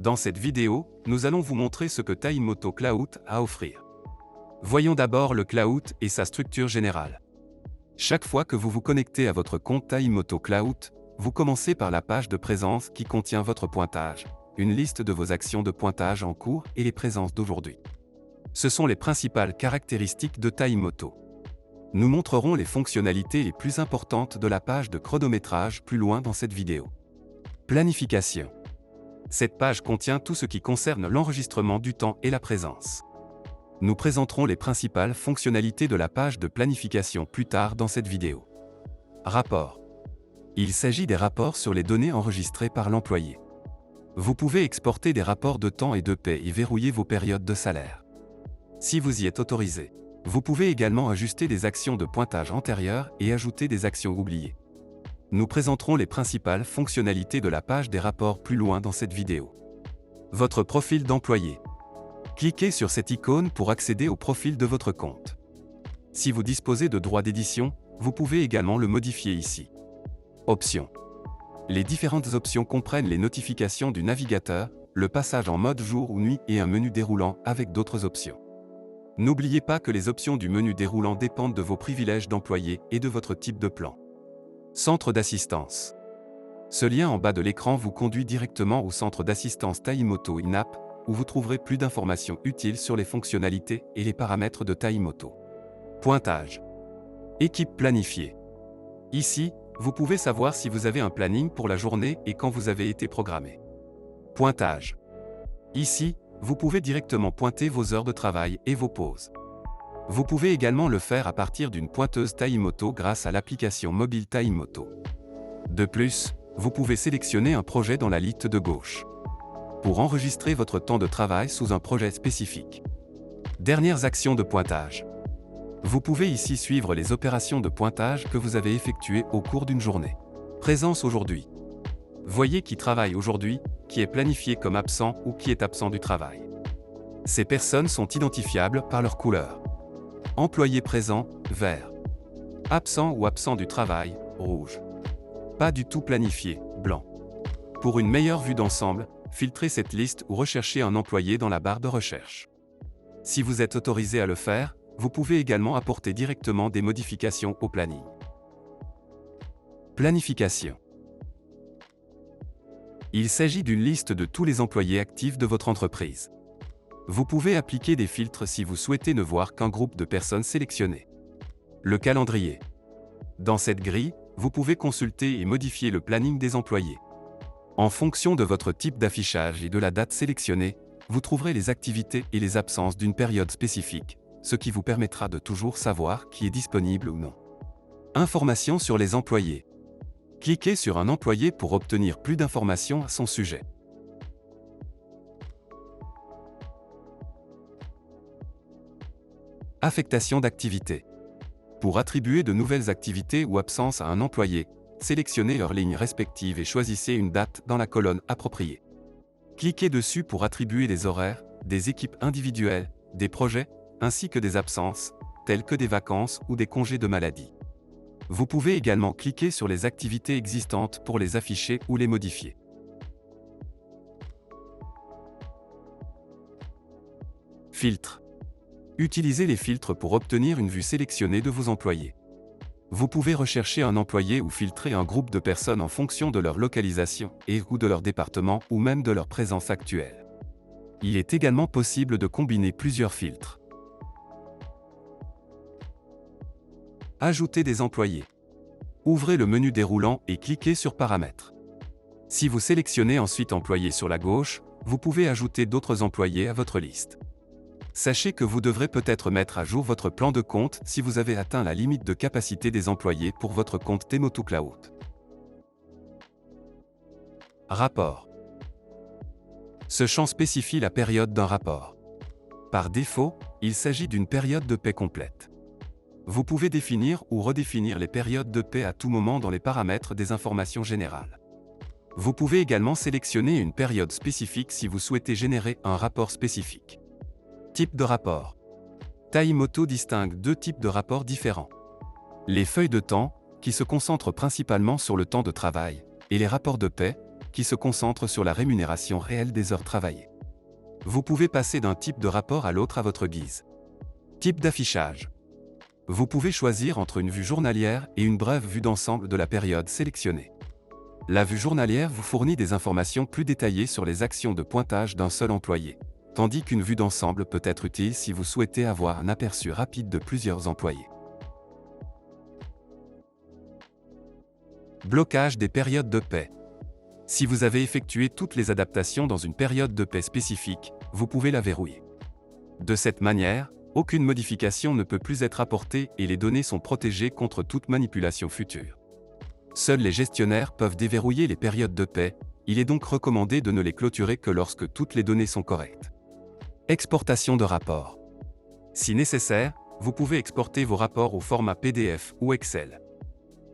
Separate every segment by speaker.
Speaker 1: Dans cette vidéo, nous allons vous montrer ce que Taimoto Cloud a à offrir. Voyons d'abord le Cloud et sa structure générale. Chaque fois que vous vous connectez à votre compte Taimoto Cloud, vous commencez par la page de présence qui contient votre pointage, une liste de vos actions de pointage en cours et les présences d'aujourd'hui. Ce sont les principales caractéristiques de Taimoto. Nous montrerons les fonctionnalités les plus importantes de la page de chronométrage plus loin dans cette vidéo. Planification. Cette page contient tout ce qui concerne l'enregistrement du temps et la présence. Nous présenterons les principales fonctionnalités de la page de planification plus tard dans cette vidéo. Rapport. Il s'agit des rapports sur les données enregistrées par l'employé. Vous pouvez exporter des rapports de temps et de paie et verrouiller vos périodes de salaire. Si vous y êtes autorisé, vous pouvez également ajuster des actions de pointage antérieures et ajouter des actions oubliées. Nous présenterons les principales fonctionnalités de la page des rapports plus loin dans cette vidéo. Votre profil d'employé. Cliquez sur cette icône pour accéder au profil de votre compte. Si vous disposez de droits d'édition, vous pouvez également le modifier ici. Options. Les différentes options comprennent les notifications du navigateur, le passage en mode jour ou nuit et un menu déroulant avec d'autres options. N'oubliez pas que les options du menu déroulant dépendent de vos privilèges d'employé et de votre type de plan. Centre d'assistance. Ce lien en bas de l'écran vous conduit directement au centre d'assistance Taimoto in-app, où vous trouverez plus d'informations utiles sur les fonctionnalités et les paramètres de Taimoto. Pointage. Équipe planifiée. Ici, vous pouvez savoir si vous avez un planning pour la journée et quand vous avez été programmé. Pointage. Ici, vous pouvez directement pointer vos heures de travail et vos pauses. Vous pouvez également le faire à partir d'une pointeuse Taimoto grâce à l'application mobile Taimoto. De plus, vous pouvez sélectionner un projet dans la liste de gauche pour enregistrer votre temps de travail sous un projet spécifique. Dernières actions de pointage. Vous pouvez ici suivre les opérations de pointage que vous avez effectuées au cours d'une journée. Présence aujourd'hui. Voyez qui travaille aujourd'hui, qui est planifié comme absent ou qui est absent du travail. Ces personnes sont identifiables par leur couleur. Employé présent, vert. Absent ou absent du travail, rouge. Pas du tout planifié, blanc. Pour une meilleure vue d'ensemble, filtrez cette liste ou recherchez un employé dans la barre de recherche. Si vous êtes autorisé à le faire, vous pouvez également apporter directement des modifications au planning. Planification. Il s'agit d'une liste de tous les employés actifs de votre entreprise. Vous pouvez appliquer des filtres si vous souhaitez ne voir qu'un groupe de personnes sélectionnées. Le calendrier. Dans cette grille, vous pouvez consulter et modifier le planning des employés. En fonction de votre type d'affichage et de la date sélectionnée, vous trouverez les activités et les absences d'une période spécifique, ce qui vous permettra de toujours savoir qui est disponible ou non. Informations sur les employés. Cliquez sur un employé pour obtenir plus d'informations à son sujet. Affectation d'activités. Pour attribuer de nouvelles activités ou absences à un employé, sélectionnez leurs lignes respectives et choisissez une date dans la colonne appropriée. Cliquez dessus pour attribuer des horaires, des équipes individuelles, des projets, ainsi que des absences, telles que des vacances ou des congés de maladie. Vous pouvez également cliquer sur les activités existantes pour les afficher ou les modifier. Filtres. Utilisez les filtres pour obtenir une vue sélectionnée de vos employés. Vous pouvez rechercher un employé ou filtrer un groupe de personnes en fonction de leur localisation et/ou de leur département ou même de leur présence actuelle. Il est également possible de combiner plusieurs filtres. Ajoutez des employés. Ouvrez le menu déroulant et cliquez sur Paramètres. Si vous sélectionnez ensuite Employés sur la gauche, vous pouvez ajouter d'autres employés à votre liste. Sachez que vous devrez peut-être mettre à jour votre plan de compte si vous avez atteint la limite de capacité des employés pour votre compte Taimoto Cloud. Rapport. Ce champ spécifie la période d'un rapport. Par défaut, il s'agit d'une période de paie complète. Vous pouvez définir ou redéfinir les périodes de paie à tout moment dans les paramètres des informations générales. Vous pouvez également sélectionner une période spécifique si vous souhaitez générer un rapport spécifique. Type de rapport. Taimoto distingue deux types de rapports différents. Les feuilles de temps, qui se concentrent principalement sur le temps de travail, et les rapports de paie, qui se concentre sur la rémunération réelle des heures travaillées. Vous pouvez passer d'un type de rapport à l'autre à votre guise. Type d'affichage. Vous pouvez choisir entre une vue journalière et une brève vue d'ensemble de la période sélectionnée. La vue journalière vous fournit des informations plus détaillées sur les actions de pointage d'un seul employé, tandis qu'une vue d'ensemble peut être utile si vous souhaitez avoir un aperçu rapide de plusieurs employés. Blocage des périodes de paie. Si vous avez effectué toutes les adaptations dans une période de paie spécifique, vous pouvez la verrouiller. De cette manière, aucune modification ne peut plus être apportée et les données sont protégées contre toute manipulation future. Seuls les gestionnaires peuvent déverrouiller les périodes de paie, il est donc recommandé de ne les clôturer que lorsque toutes les données sont correctes. Exportation de rapports. Si nécessaire, vous pouvez exporter vos rapports au format PDF ou Excel.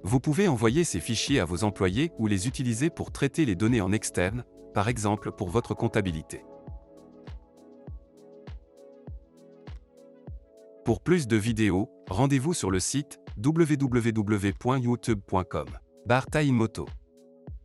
Speaker 1: Vous pouvez envoyer ces fichiers à vos employés ou les utiliser pour traiter les données en externe, par exemple pour votre comptabilité. Pour plus de vidéos, rendez-vous sur le site www.youtube.com/TimeMoto.